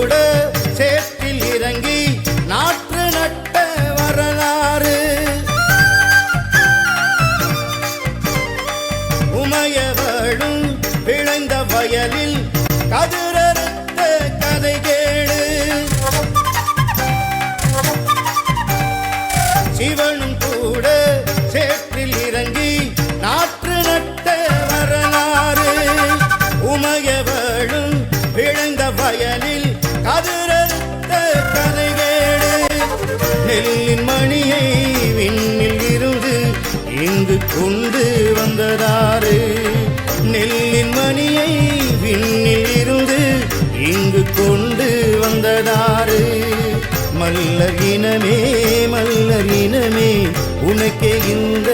கூட சேற்றில் இறங்கி நாற்று நட்ட வரலாறு. உமையவளும் விளைந்த வயலில் கதிரறுத்த கதை கேளு. சிவனும் கூட சேற்றில் இறங்கி நாற்று நட்ட வரலாறு. உமையவளும் விளைந்த வயலில் கதிரறுத்த கதை கேளு. நெல்லின் மணியை விண்ணில் இருந்து இங்கு கொண்டு வந்ததாறு. நெல்லின் மணியை விண்ணில் இருந்து இங்கு கொண்டு வந்ததாறு. மல்லர் இனமே மல்லர் இனமே உனக்கே இந்த